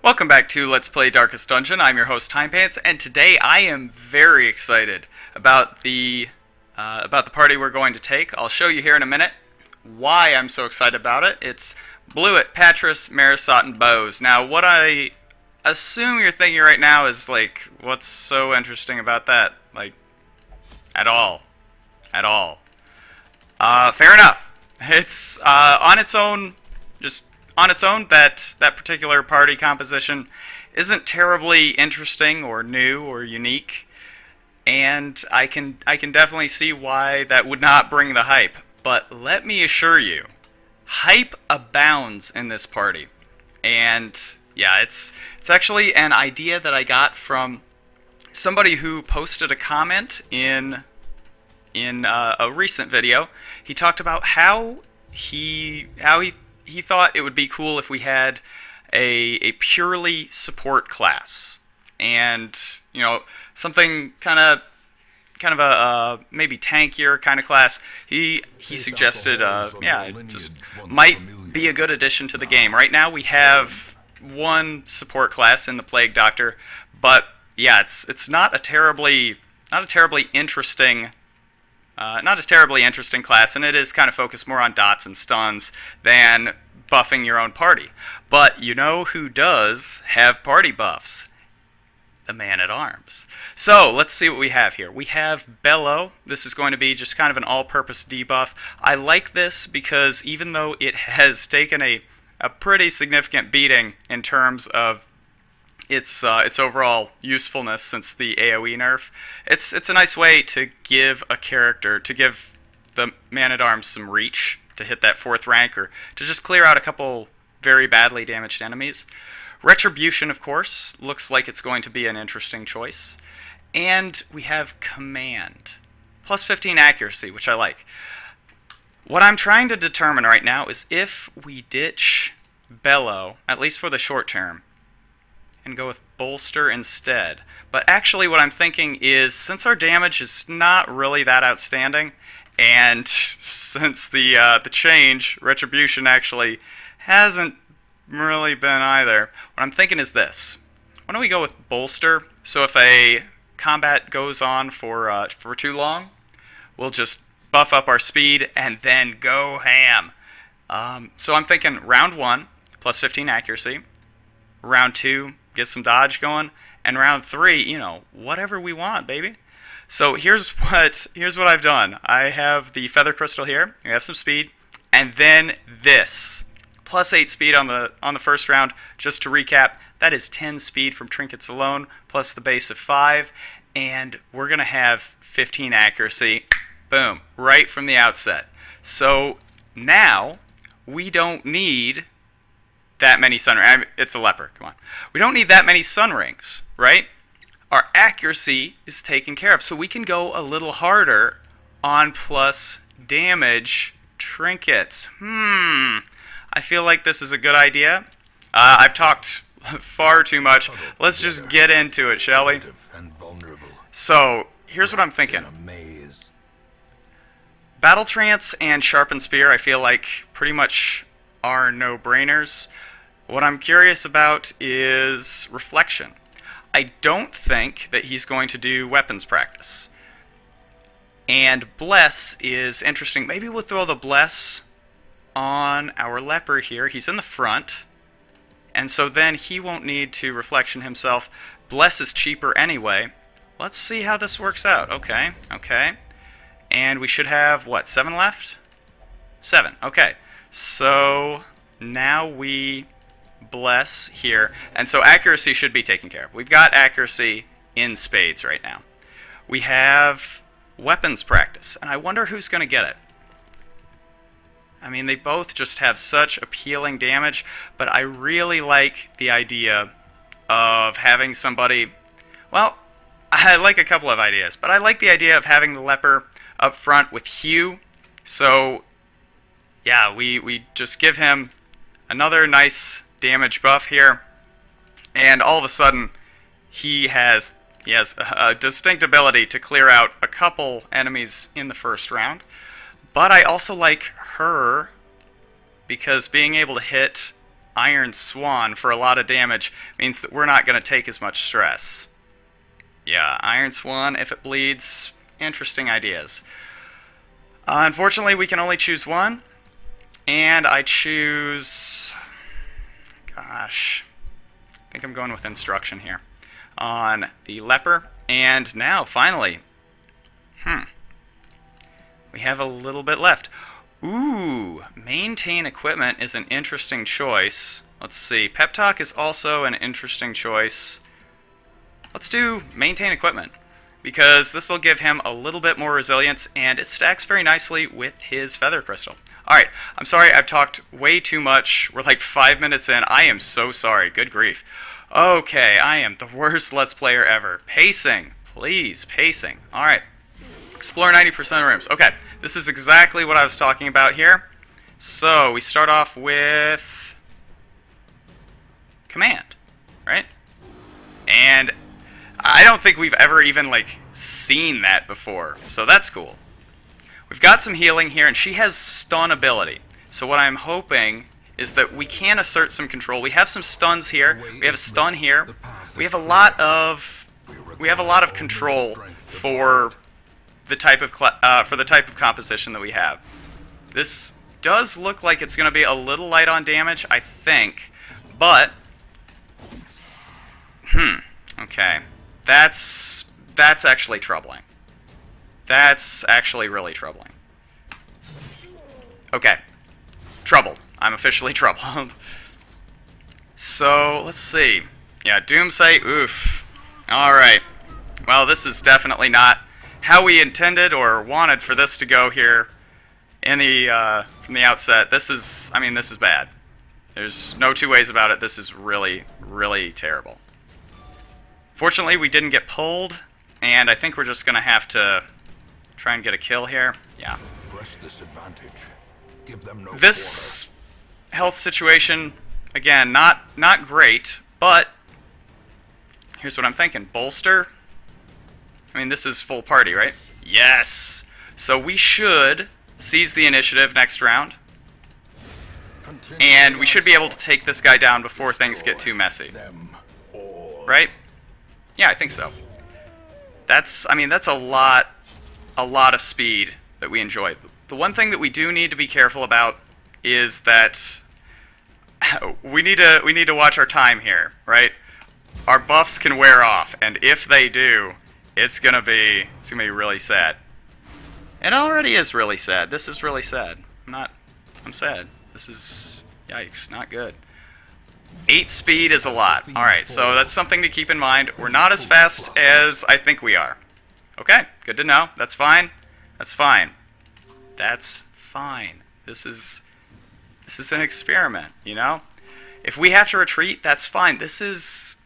Welcome back to Let's Play Darkest Dungeon. I'm your host Timepants, and today I am very excited about the party we're going to take. I'll show you here in a minute why I'm so excited about it. It's Bluet, Patris, Marisot, and Bows. Now, what I assume you're thinking right now is like, what's so interesting about that? Like, at all. Fair enough. It's on its own, just on its own, that particular party composition isn't terribly interesting or new or unique, and I can definitely see why that would not bring the hype. But let me assure you, hype abounds in this party, and yeah, it's actually an idea that I got from somebody who posted a comment in a recent video. He talked about how he thought it would be cool if we had a purely support class, and you know, something kind of a maybe tankier kind of class. He suggested yeah, just might be a good addition to the game. Right now we have one support class in the Plague Doctor, but yeah, it's not a terribly interesting class, and it is kind of focused more on dots and stuns than buffing your own party. But you know who does have party buffs? The Man-at-Arms. So let's see what we have here. We have Bellow. This is going to be just kind of an all-purpose debuff. I like this because even though it has taken a pretty significant beating in terms of its overall usefulness since the AoE nerf, it's a nice way to give a character, to give the Man-at-Arms some reach to hit that 4th rank, or to just clear out a couple very badly damaged enemies. Retribution, of course, looks like it's going to be an interesting choice. And we have Command. Plus 15 accuracy, which I like. What I'm trying to determine right now is if we ditch Bellow, at least for the short term, and go with Bolster instead. But actually what I'm thinking is, since our damage is not really that outstanding, and since the change, Retribution actually hasn't really been either, what I'm thinking is this. Why don't we go with Bolster, so if a combat goes on for too long, we'll just buff up our speed and then go ham. So I'm thinking round 1, plus 15 accuracy, round 2, get some dodge going, and round 3, you know, whatever we want, baby. So here's what I've done. I have the Feather Crystal here. We have some speed, and then this plus 8 speed on the first round. Just to recap, that is 10 speed from trinkets alone, plus the base of 5, and we're gonna have 15 accuracy. Boom, right from the outset. So now we don't need that many sun rings. It's a leper, come on. We don't need that many sun rings, right? Our accuracy is taken care of, so we can go a little harder on plus damage trinkets. I feel like this is a good idea. I've talked far too much. Let's just get into it, shall we? So, here's what I'm thinking. Battle Trance and Sharpened Spear, I feel like, pretty much are no-brainers. What I'm curious about is Reflection. I don't think that he's going to do weapons practice. And Bless is interesting. Maybe we'll throw the Bless on our leper here. He's in the front, and so then he won't need to Reflection himself. Bless is cheaper anyway. Let's see how this works out. Okay. And we should have, what, 7 left? 7. Okay. So now we Bless here, and so accuracy should be taken care of. We've got accuracy in spades right now. We have weapons practice, and I wonder who's going to get it. I mean, they both just have such appealing damage, but I really like the idea of having somebody, well, I like a couple of ideas, but I like the idea of having the leper up front with Hugh. So yeah, we just give him another nice damage buff here, and all of a sudden he has a distinct ability to clear out a couple enemies in the first round. But I also like her because being able to hit Iron Swan for a lot of damage means that we're not going to take as much stress. Yeah, Iron Swan, if it bleeds, interesting ideas. Unfortunately, we can only choose one, and I choose... Gosh, I think I'm going with instruction here. On the leper, and now, finally, we have a little bit left. Ooh, maintain equipment is an interesting choice. Let's see, Pep Talk is also an interesting choice. Let's do maintain equipment, because this will give him a little bit more resilience, and it stacks very nicely with his feather crystal. Alright, I'm sorry, I've talked way too much. We're like 5 minutes in. I am so sorry. Good grief. Okay, I am the worst Let's Player ever. Pacing. Please, pacing. Alright. Explore 90% of rooms. Okay, this is exactly what I was talking about here. So, we start off with... command, right? And I don't think we've ever even, like, seen that before. So that's cool. We've got some healing here, and she has stun ability. So what I'm hoping is that we can assert some control. We have some stuns here. We have a stun here. We have a lot of control for the type of composition that we have. This does look like it's going to be a little light on damage, I think, but okay. That's actually troubling. That's actually really troubling. Okay. Troubled. I'm officially troubled. So, let's see. Yeah, Doomsday, oof. Alright. Well, this is definitely not how we intended or wanted for this to go here in the, from the outset. This is, this is bad. There's no two ways about it. This is really, really terrible. Fortunately, we didn't get pulled, and I think we're just going to have to try and get a kill here. Yeah. Press this advantage. Give them no this health situation, again, not great, but here's what I'm thinking. Bolster? This is full party, right? Yes! So we should seize the initiative next round, and we should be able to take this guy down before things get too messy. Right? Yeah, I think so. That's a lot of speed that we enjoy. The one thing that we do need to be careful about is that we need to watch our time here, right? Our buffs can wear off, and if they do, it's gonna be really sad. It already is really sad. This is really sad. I'm sad. This is, yikes, not good. 8 speed is a lot. Alright, so that's something to keep in mind. We're not as fast as I think we are. Okay, good to know. That's fine. That's fine. That's fine. This is an experiment, you know? If we have to retreat, that's fine. This is,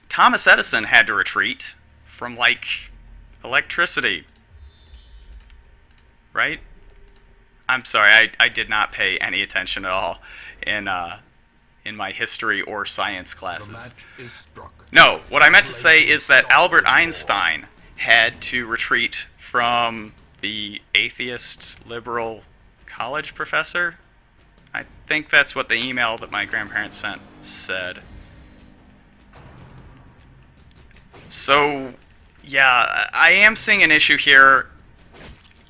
Thomas Edison had to retreat from, like, electricity. Right? I'm sorry, I did not pay any attention at all in my history or science classes. No, what I meant to say is that Albert Einstein had to retreat from the atheist liberal college professor. I think that's what the email that my grandparents sent said. So, yeah, I am seeing an issue here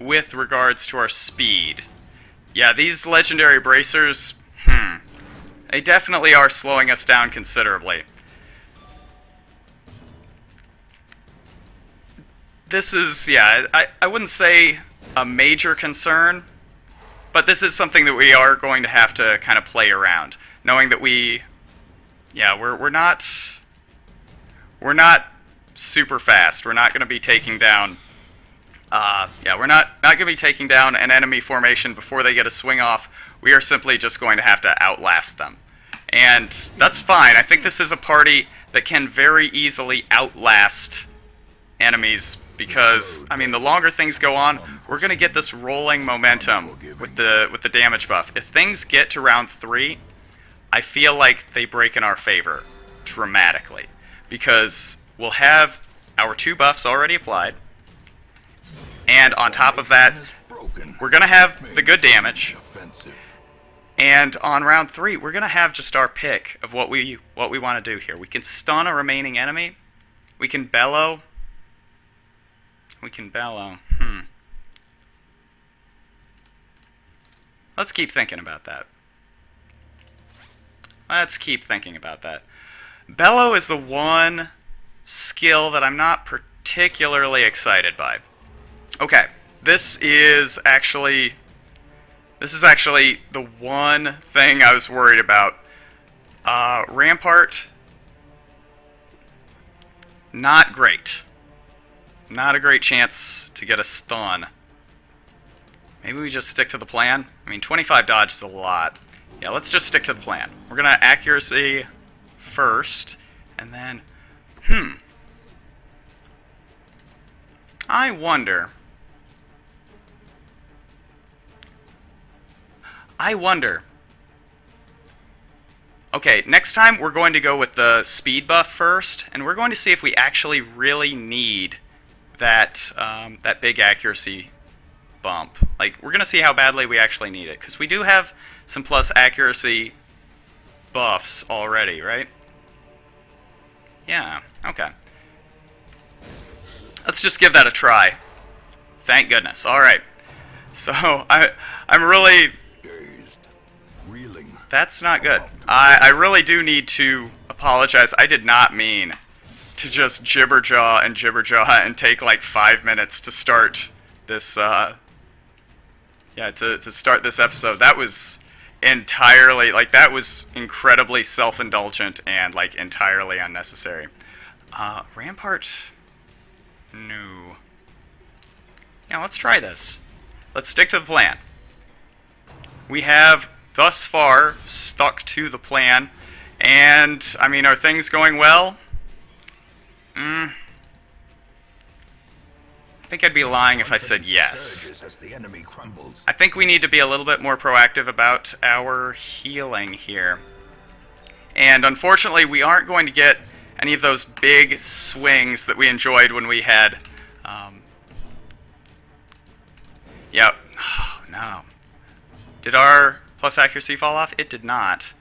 with regards to our speed. Yeah, these legendary bracers, they definitely are slowing us down considerably. This is, yeah, I wouldn't say a major concern, but this is something that we are going to have to kind of play around, knowing that we're not super fast. We're not going to be taking down we're not going to be taking down an enemy formation before they get a swing off. We are simply just going to have to outlast them. And that's fine. I think this is a party that can very easily outlast enemies because, the longer things go on, we're going to get this rolling momentum with the damage buff. If things get to round 3, I feel like they break in our favor dramatically because we'll have our 2 buffs already applied. And on top of that, we're going to have the good damage. And on round 3, we're going to have just our pick of what we want to do here. We can stun a remaining enemy. We can bellow. Let's keep thinking about that. Bellow is the one skill that I'm not particularly excited by. Okay, this is actually the one thing I was worried about. Rampart, not great. Not a great chance to get a stun. Maybe we just stick to the plan? I mean, 25 dodge is a lot. Yeah, let's just stick to the plan. We're going to accuracy first, and then... I wonder... Okay, next time we're going to go with the speed buff first, and we're going to see if we actually really need that, that big accuracy bump. Like, we're going to see how badly we actually need it, because we do have some plus accuracy buffs already, right? Yeah, okay. Let's just give that a try. Thank goodness. Alright. So, I'm really... That's not good. I really do need to apologize. I did not mean to just jibberjaw and take like 5 minutes to start this, to start this episode. That was entirely, like, that was incredibly self-indulgent and, like, entirely unnecessary. Rampart? No. Yeah, let's try this. Let's stick to the plan. We have... thus far, stuck to the plan, and, I mean, are things going well? I think I'd be lying if I said yes. I think we need to be a little bit more proactive about our healing here. And, unfortunately, we aren't going to get any of those big swings that we enjoyed when we had, Yep. Oh, no. Did our... plus accuracy fall off? It did not.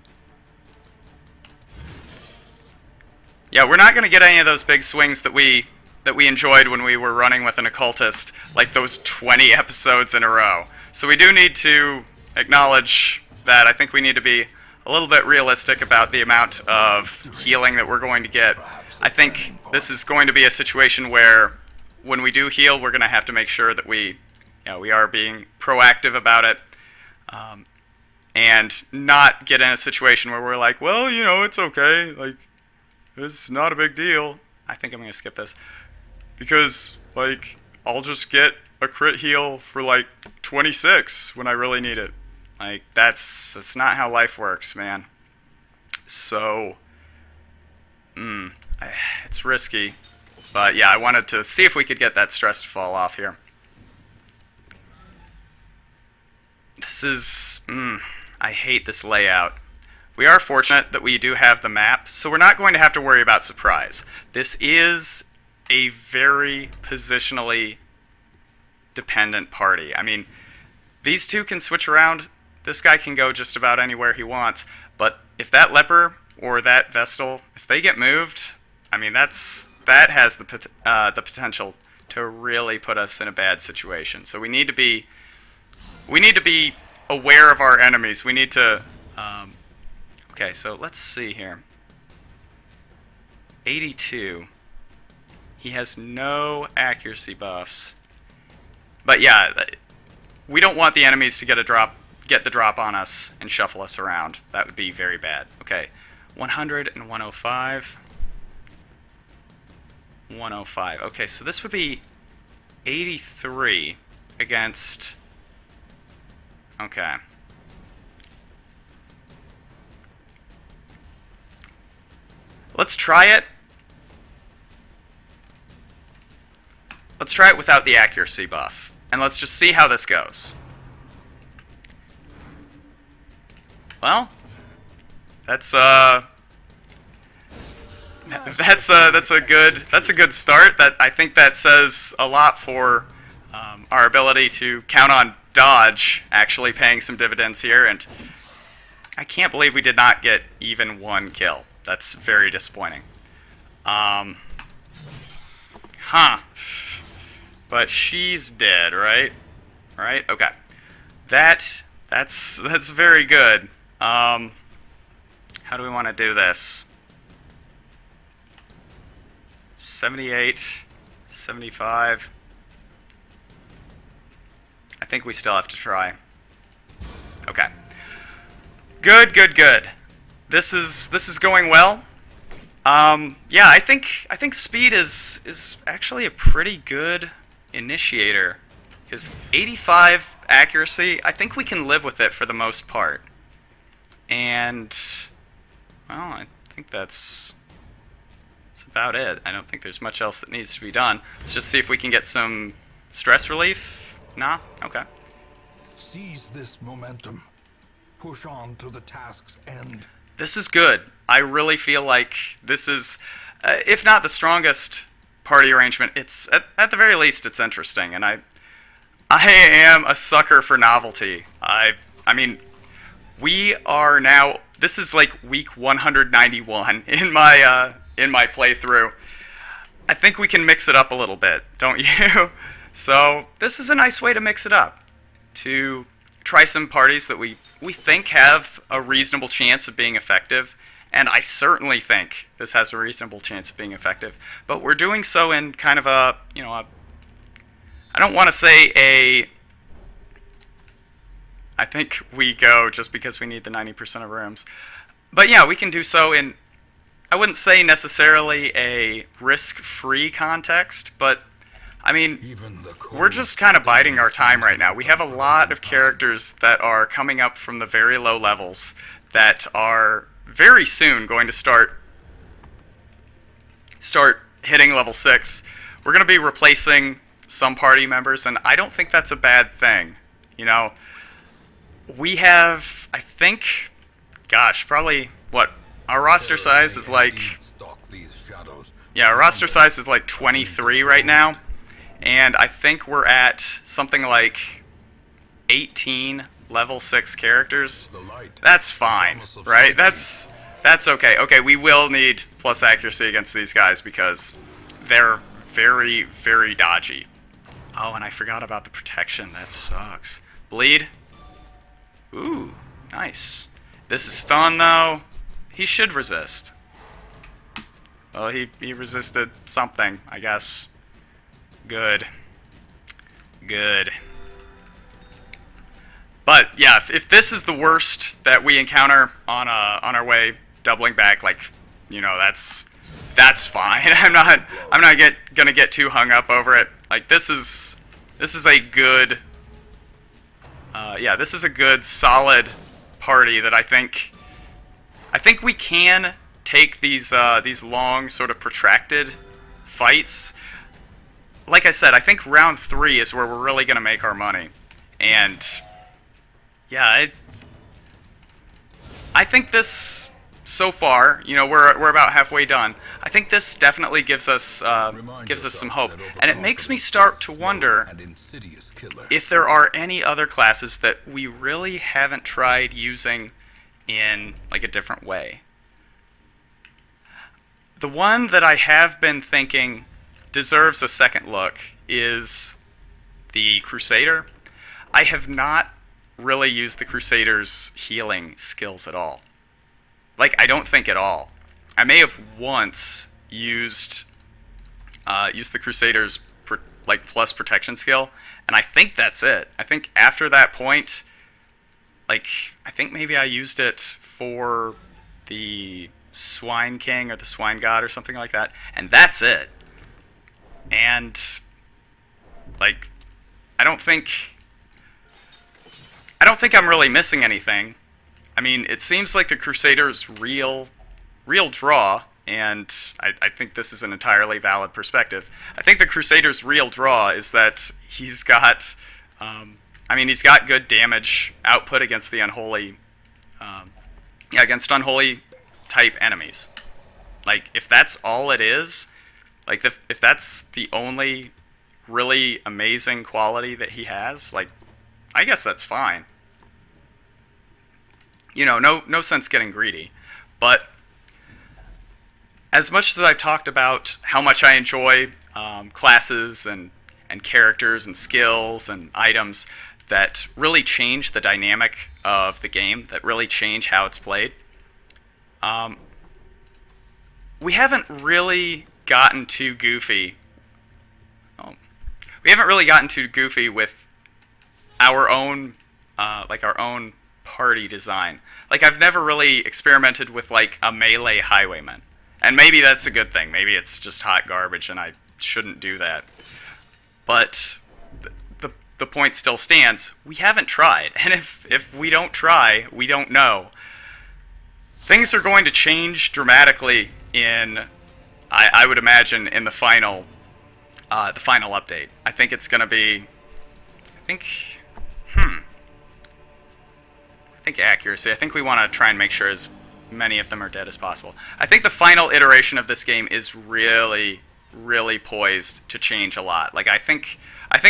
Yeah, we're not going to get any of those big swings that we enjoyed when we were running with an occultist, like those 20 episodes in a row. So we do need to acknowledge that. I think we need to be a little bit realistic about the amount of healing that we're going to get. I think this is going to be a situation where when we do heal, we're going to have to make sure that we are being proactive about it. And not get in a situation where we're like, well, you know, it's okay, like, it's not a big deal. I think I'm going to skip this. Because, like, I'll just get a crit heal for, like, 26 when I really need it. Like, that's not how life works, man. So, it's risky. But, yeah, I wanted to see if we could get that stress to fall off here. This is... I hate this layout. We are fortunate that we do have the map, so we're not going to have to worry about surprise. This is a very positionally dependent party. I mean, these two can switch around. This guy can go just about anywhere he wants, but if that leper or that vestal, if they get moved, I mean, that has the potential to really put us in a bad situation. So we need to be aware of our enemies. We need to... okay, so let's see here. 82. He has no accuracy buffs. But yeah, we don't want the enemies to get the drop on us and shuffle us around. That would be very bad. Okay, 100 and 105. 105. Okay, so this would be 83 against... Okay. Let's try it. Let's try it without the accuracy buff. And let's just see how this goes. Well, that's a good start. I think that says a lot for our ability to count on dodge actually paying some dividends here, and I can't believe we did not get even one kill. That's very disappointing. Huh. But she's dead, right? Right? Okay. That's very good. How do we want to do this? 78, 75. I think we still have to try. Okay. Good, good, good. This is going well. Yeah, I think speed is actually a pretty good initiator. Because 85 accuracy, I think we can live with it for the most part. And well, I think that's about it. I don't think there's much else that needs to be done. Let's just see if we can get some stress relief. Nah? Okay. Seize this momentum. Push on to the task's end. This is good. I really feel like this is, if not the strongest party arrangement, it's at the very least it's interesting, and I am a sucker for novelty. I mean, we are now. This is like week 191 in my playthrough. I think we can mix it up a little bit, don't you? So this is a nice way to mix it up, to try some parties that we think have a reasonable chance of being effective, and I certainly think this has a reasonable chance of being effective. But we're doing so in kind of a, you know, I don't want to say a. I think we go just because we need the 90% of rooms, but yeah, we can do so in. I wouldn't say necessarily a risk-free context, but I mean, we're just kind of biding our time right now. We have a lot of characters that are coming up from the very low levels that are very soon going to start hitting level 6. We're going to be replacing some party members, and I don't think that's a bad thing. You know, we have, I think, gosh, probably, what, our roster size is like, yeah, our roster size is like 23 right now. And I think we're at something like 18 level 6 characters. That's fine, right? That's okay. Okay, we will need plus accuracy against these guys because they're very, very dodgy. Oh, and I forgot about the protection. That sucks. Bleed. Ooh, nice. This is stun, though. He should resist. Well, he resisted something, I guess. Good. Good. But yeah, if this is the worst that we encounter on our way doubling back, like, you know, that's fine. I'm not gonna get too hung up over it. Like, this is a good yeah, this is a good solid party that I think we can take these long sort of protracted fights. Like I said, I think round 3 is where we're really going to make our money. And yeah, I think this, so far, you know, we're about halfway done. I think this definitely gives us some hope. And it makes me start to wonder if there are any other classes that we really haven't tried using in like a different way. The one that I have been thinking deserves a second look is the Crusader. I have not really used the Crusader's healing skills at all. Like, I don't think at all. I may have once used the Crusader's plus protection skill, and I think that's it. I think after that point, like, I think maybe I used it for the Swine King or the Swine God or something like that, and that's it. And like, I don't think I'm really missing anything. I mean, it seems like the Crusader's real draw, and I think this is an entirely valid perspective. I think the Crusader's real draw is that he's got, I mean, he's got good damage output against the unholy, yeah, against unholy type enemies. Like, if that's all it is, like, if that's the only really amazing quality that he has, like, I guess that's fine. you know, no sense getting greedy. But as much as I've talked about how much I enjoy classes and characters and skills and items that really change the dynamic of the game, that really change how it's played, we haven't really gotten too goofy. We haven't really gotten too goofy with our own, like our own party design. Like, I've never really experimented with like a melee highwayman, and maybe that's a good thing. Maybe it's just hot garbage, and I shouldn't do that. But the point still stands. We haven't tried, and if we don't try, we don't know. Things are going to change dramatically in, I would imagine, in the final update. I think it's going to be, I think accuracy. I think we want to try and make sure as many of them are dead as possible. I think the final iteration of this game is really, really poised to change a lot. Like, I think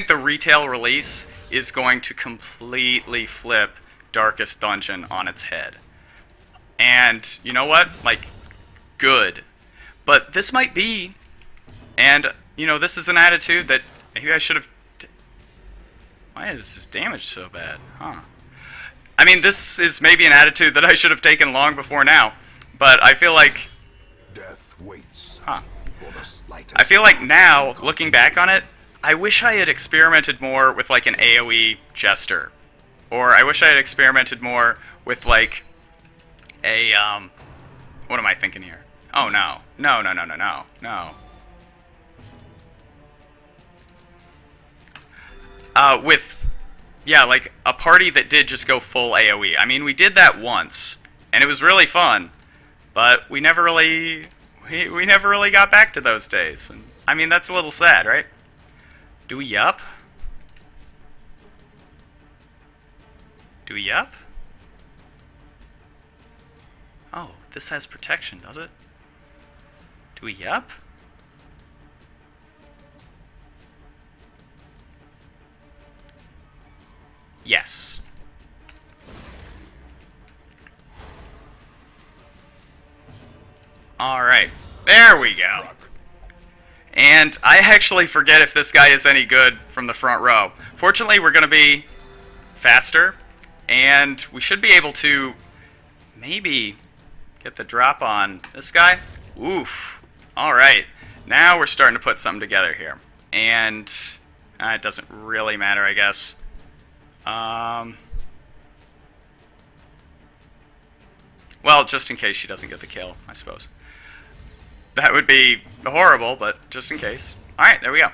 the retail release is going to completely flip Darkest Dungeon on its head. And you know what? Like, good. But this might be, and you know, this is an attitude that maybe I should have. Why is this damage so bad? Huh. I mean, this is maybe an attitude that I should have taken long before now, but I feel like death waits. Huh. For the slightest. I feel like now, looking back on it, I wish I had experimented more with like an AoE jester, or I wish I had experimented more with like a what am I thinking here? Oh no, no. With, yeah, like a party that did just go full AoE. I mean, we did that once, and it was really fun, but we never really, we never really got back to those days. And I mean, that's a little sad, right? Do we up? Do we up? Oh, this has protection, does it? Do we up? Yes. Alright, there we go. And I actually forget if this guy is any good from the front row. Fortunately, we're going to be faster, and we should be able to maybe get the drop on this guy. Oof. Alright, now we're starting to put something together here. And it doesn't really matter, I guess. Well, just in case she doesn't get the kill, I suppose. That would be horrible, but just in case. Alright, there we go.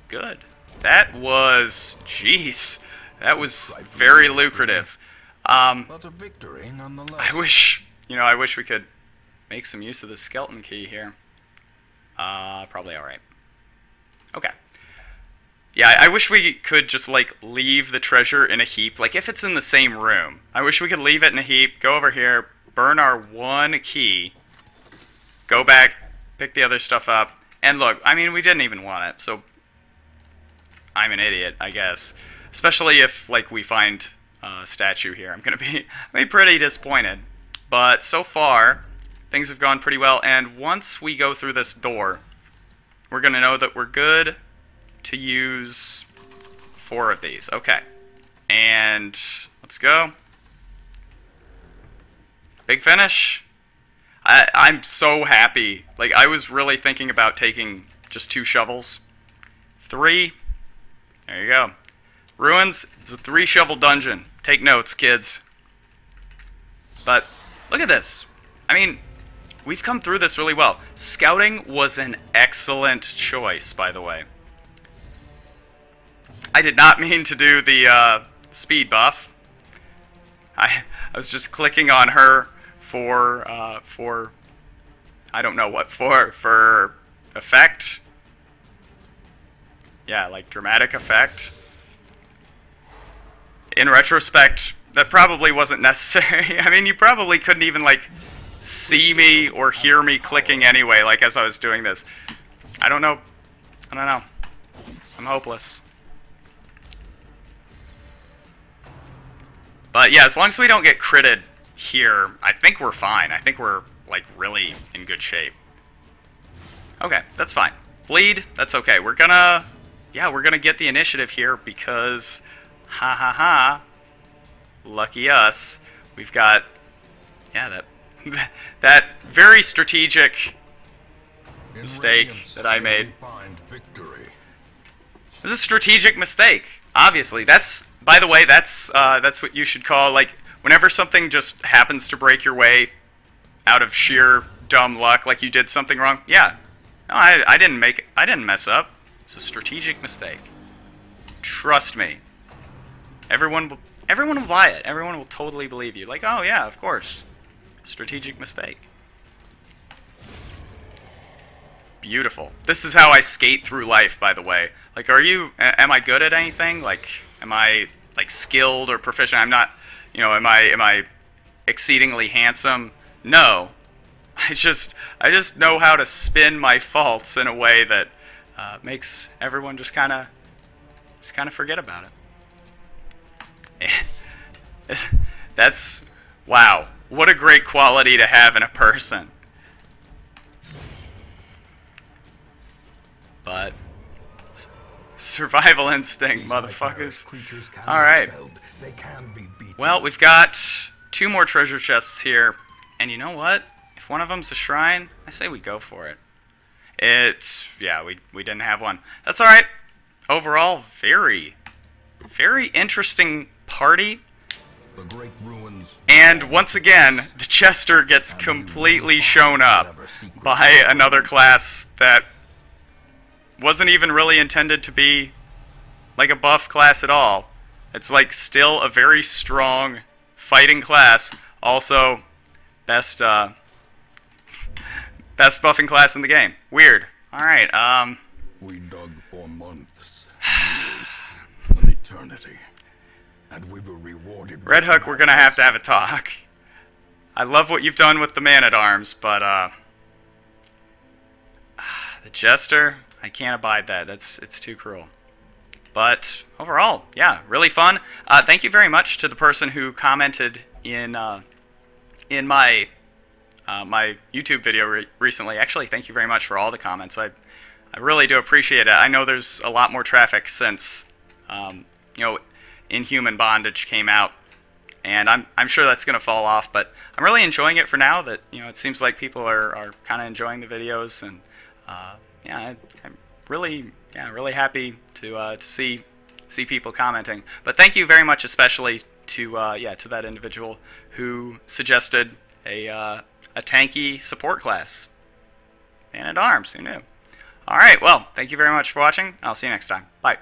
Good. That was, jeez, that was very lucrative. But a victory nonetheless. I wish we could make some use of the skeleton key here. Probably alright. Okay. Yeah, I wish we could just, like, leave the treasure in a heap. Like, if it's in the same room. I wish we could leave it in a heap, go over here, burn our one key, go back, pick the other stuff up, and look, I mean, we didn't even want it, so I'm an idiot, I guess. Especially if, like, we find a statue here. I'm gonna be pretty disappointed. But so far, things have gone pretty well, and once we go through this door, we're gonna know that we're good to use 4 of these. Okay. And let's go. Big finish. I'm so happy. Like, I was really thinking about taking just 2 shovels. 3. There you go. Ruins is a 3-shovel dungeon. Take notes, kids. But look at this. I mean, we've come through this really well. Scouting was an excellent choice, by the way. I did not mean to do the speed buff. I was just clicking on her for I don't know what for effect. Yeah, like dramatic effect. In retrospect, that probably wasn't necessary. I mean, you probably couldn't even like see me or hear me clicking anyway, like as I was doing this. I don't know. I'm hopeless. But yeah, as long as we don't get critted here, I think we're fine. I think we're, like, really in good shape. Okay, that's fine. Bleed, that's okay. We're gonna get the initiative here because, ha ha ha, lucky us, we've got, yeah, that very strategic mistake that I made. It was a strategic mistake, obviously. That's, by the way, that's what you should call, like, whenever something just happens to break your way out of sheer dumb luck, like you did something wrong. Yeah, no, I didn't mess up. It's a strategic mistake. Trust me. Everyone will buy it. Everyone will totally believe you. Like, oh yeah, of course. Strategic mistake. Beautiful. This is how I skate through life, by the way. Like, am I good at anything? Like, am I, like, skilled or proficient? I'm not, you know, am I exceedingly handsome? No. I just know how to spin my faults in a way that makes everyone just kind of forget about it. That's, wow, what a great quality to have in a person. But survival instinct, motherfuckers. All right. Well, we've got 2 more treasure chests here, and you know what? If one of them's a shrine, I say we go for it. Yeah, we didn't have one. That's all right. Overall, very interesting party. The great ruins. And once again, the Chester gets completely shown up by another class that wasn't even really intended to be like a buff class at all. It's like still a very strong fighting class. Also, best buffing class in the game. Weird. Alright, We dug for months, years, an eternity, and we were rewarded. Red Hook, we're gonna have to have a talk. I love what you've done with the Man-at-Arms, but, the Jester, I can't abide that. It's too cruel. But overall, yeah, really fun. Thank you very much to the person who commented in my my YouTube video recently. Actually, thank you very much for all the comments. I really do appreciate it. I know there's a lot more traffic since you know, Inhuman Bondage came out, and I'm sure that's gonna fall off. But I'm really enjoying it for now. That, you know, it seems like people are kind of enjoying the videos, and yeah, I'm really happy to see people commenting. But thank you very much, especially to to that individual who suggested a tanky support class. Man-at-Arms, who knew? Alright, well, thank you very much for watching. I'll see you next time. Bye.